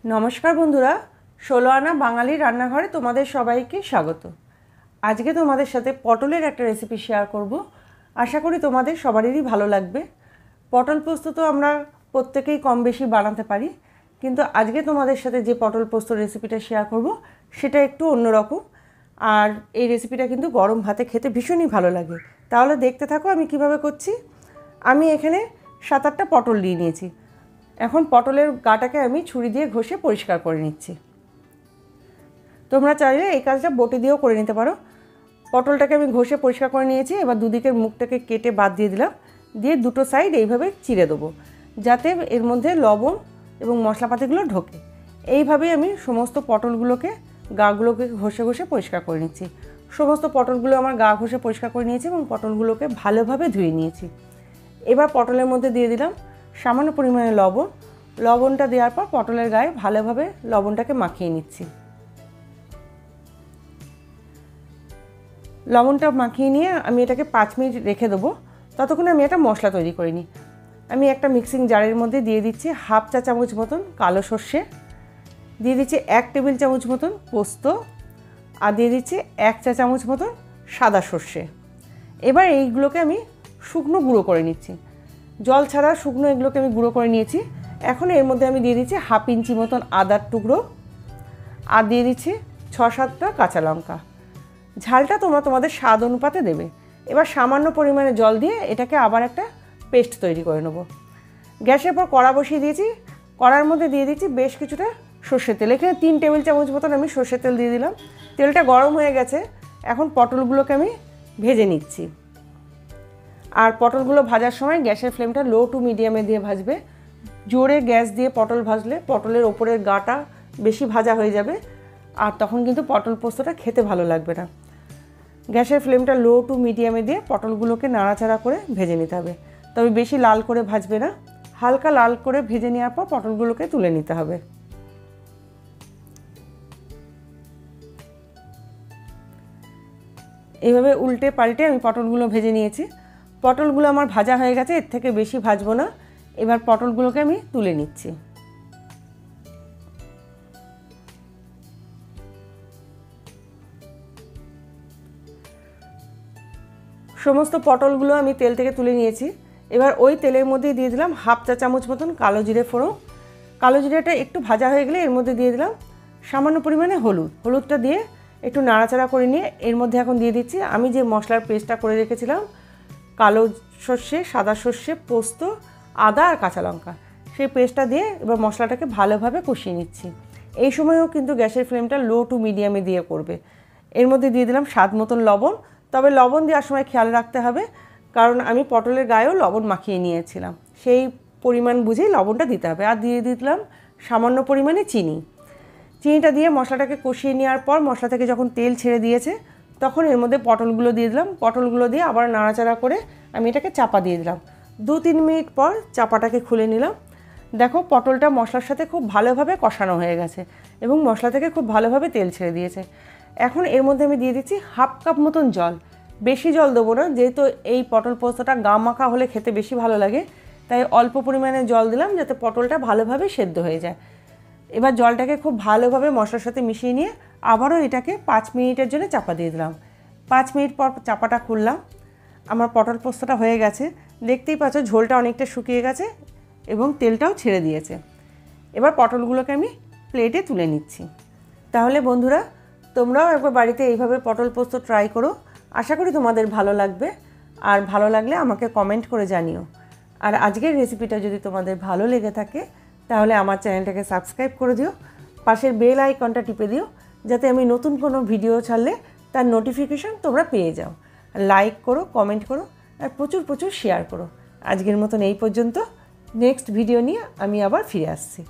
नमस्कार बंधुरा 16 आना बांगाली रान्नाघरे तुम्हादेर सबाइके स्वागत। आज के तुम्हादेर साथे पटलेर एक रेसिपि शेयर करब। आशा करी तुम्हादेर सबारेरই भालो लागबे। पटल पोस्त तो आमरा प्रत्येकेई कम बेशी बानाते पारी, किन्तु आज के तुम्हादेर साथे जे पटल पोस्त रेसिपिटा शेयर करब सेटा एकटु अन्यरकम। और এই রেসিপিটা কিন্তু গরম ভাতে খেতে ভীষণই ভালো লাগে। তাহলে দেখতে থাকো আমি কিভাবে করছি। আমি এখানে 7-8টা পটল নিয়ে নিয়েছি। এখন পটলের গাটাকে আমি ছুরি দিয়ে ঘষে পরিষ্কার করে নিচ্ছি। তোমরা চাইলে এই কাজটা বটি দিয়েও করে নিতে পারো। পটলটাকে আমি ঘষে পরিষ্কার করে নিয়েছি। এবার দুদিকের মুখটাকে কেটে বাদ দিয়ে দিলাম, দিয়ে দুটো সাইড এইভাবে চিড়ে দেবো যাতে এর মধ্যে লবণ এবং মশলাপাতিগুলো ঢোকে। এইভাবেই আমি সমস্ত পটলগুলোকে গাগুলোকে ঘষে ঘষে পরিষ্কার করে নিচ্ছি। সমস্ত পটলগুলো আমার গা ঘষে পরিষ্কার করে নিয়েছি এবং পটলগুলোকে ভালোভাবে ধুয়ে নিয়েছি। এবার পটলের মধ্যে দিয়ে দিলাম সামান্য পরিমাণে লবণ। লবণটা দেওয়ার পর পটলের গায়ে ভালোভাবে লবণটাকে মাখিয়ে নিচ্ছি। লবণটা মাখিয়ে নিয়ে আমি এটাকে 5 মিনিট রেখে দেবো। ততক্ষণে আমি একটা মশলা তৈরি করে নিই। আমি একটা মিক্সিং জারের মধ্যে দিয়ে দিচ্ছি হাফ চা চামচ মতন কালো সর্ষে, দিয়ে দিচ্ছি 1 টেবিল চামচ মতন পোস্ত, আর দিয়ে দিচ্ছি 1 চা চামচ মতন সাদা সর্ষে। এবার এইগুলোকে আমি শুকনো গুঁড়ো করে নিচ্ছি। জল ছাড়া শুকনো এগুলোকে আমি গুঁড়ো করে নিয়েছি। এখন এর মধ্যে আমি দিয়ে দিচ্ছি হাফ ইঞ্চি মতন আদার টুকরো, আর দিয়ে দিচ্ছি 6-7টা কাঁচা লঙ্কা। ঝালটা তোমরা তোমাদের স্বাদ অনুপাতে দেবে। এবার সামান্য পরিমাণে জল দিয়ে এটাকে আবার একটা পেস্ট তৈরি করে নেব। গ্যাসের পর কড়া বসিয়ে দিয়েছি। কড়ার মধ্যে দিয়ে দিচ্ছি বেশ কিছুটা সর্ষের তেল। এখানে 3 টেবিল চামচ মতন আমি সর্ষের তেল দিয়ে দিলাম। তেলটা গরম হয়ে গেছে। এখন পটলগুলোকে আমি ভেজে নিচ্ছি। আর পটলগুলো ভাজার সময় গ্যাসের ফ্লেমটা লো টু মিডিয়ামে দিয়ে ভাজবে। জোরে গ্যাস দিয়ে পটল ভাজলে পটলের ওপরের গাটা বেশি ভাজা হয়ে যাবে, আর তখন কিন্তু পটল পোস্তটা খেতে ভালো লাগবে না। গ্যাসের ফ্লেমটা লো টু মিডিয়ামে দিয়ে পটলগুলোকে নাড়াচাড়া করে ভেজে নিতে হবে। তবে বেশি লাল করে ভাজবে না, হালকা লাল করে ভেজে নেওয়ার পর পটলগুলোকে তুলে নিতে হবে। এইভাবে উল্টে পাল্টে আমি পটলগুলো ভেজে নিয়েছি। পটলগুলো আমার ভাজা হয়ে গেছে, এর থেকে বেশি ভাজবো না। এবার পটলগুলোকে আমি তুলে নিচ্ছি। সমস্ত পটলগুলো আমি তেল থেকে তুলে নিয়েছি। এবার ওই তেলের মধ্যে দিয়ে দিলাম হাফ চা চামচ মতন কালো জিরে ফোড়ন। কালো জিরেটা একটু ভাজা হয়ে গেলে এর মধ্যে দিয়ে দিলাম সামান্য পরিমাণে হলুদ। হলুদটা দিয়ে একটু নাড়াচাড়া করে নিয়ে এর মধ্যে এখন দিয়ে দিচ্ছি আমি যে মশলার পেস্টটা করে রেখেছিলাম, কালো সর্ষে, সাদা সর্ষে, পোস্ত, আদা আর কাঁচা লঙ্কা, সেই পেস্টটা দিয়ে এবার মশলাটাকে ভালোভাবে কষিয়ে নিচ্ছি। এই সময়ও কিন্তু গ্যাসের ফ্লেমটা লো টু মিডিয়ামে দিয়ে করবে। এর মধ্যে দিয়ে দিলাম স্বাদ মতন লবণ। তবে লবণ দেওয়ার সময় খেয়াল রাখতে হবে, কারণ আমি পটলের গায়েও লবণ মাখিয়ে নিয়েছিলাম, সেই পরিমাণ বুঝেই লবণটা দিতে হবে। আর দিয়ে দিলাম সামান্য পরিমাণে চিনি। চিনিটা দিয়ে মশলাটাকে কষিয়ে নেওয়ার পর মশলা থেকে যখন তেল ছেড়ে দিয়েছে তখন এর মধ্যে পটলগুলো দিয়ে দিলাম। পটলগুলো দিয়ে আবার নাড়াচাড়া করে আমি এটাকে চাপা দিয়ে দিলাম। 2-3 মিনিট পর চাপাটাকে খুলে নিলাম। দেখো পটলটা মশলার সাথে খুব ভালোভাবে কষানো হয়ে গেছে এবং মশলা থেকে খুব ভালোভাবে তেল ছেড়ে দিয়েছে। এখন এর মধ্যে আমি দিয়ে দিচ্ছি হাফ কাপ মতন জল। বেশি জল দেবো না, যেহেতু এই পটল পোস্তটা গা মাখা হলে খেতে বেশি ভালো লাগে, তাই অল্প পরিমাণে জল দিলাম যাতে পটলটা ভালোভাবে সেদ্ধ হয়ে যায়। এবার জলটাকে খুব ভালোভাবে মশলার সাথে মিশিয়ে নিয়ে আবারও এটাকে 5 মিনিটের জন্য চাপা দিয়ে দিলাম। 5 মিনিট পর চাপাটা খুললাম। আমার পটল পোস্তটা হয়ে গেছে। দেখতেই পাচ্ছ ঝোলটা অনেকটা শুকিয়ে গেছে এবং তেলটাও ছেড়ে দিয়েছে। এবার পটলগুলোকে আমি প্লেটে তুলে নিচ্ছি। তাহলে বন্ধুরা তোমরাও একবার বাড়িতে এইভাবে পটল পোস্ত ট্রাই করো। আশা করি তোমাদের ভালো লাগবে। আর ভালো লাগলে আমাকে কমেন্ট করে জানিও। আর আজকের রেসিপিটা যদি তোমাদের ভালো লেগে থাকে তাহলে আমার চ্যানেলটাকে সাবস্ক্রাইব করে দিও, পাশের বেল আইকনটা টিপে দিও যাতে আমি নতুন কোনো ভিডিও ছাড়লে তার নোটিফিকেশন তোমরা পেয়ে যাও। লাইক করো, কমেন্ট করো আর প্রচুর প্রচুর শেয়ার করো। আজকের মতন এই পর্যন্ত। নেক্সট ভিডিও নিয়ে আমি আবার ফিরে আসছি।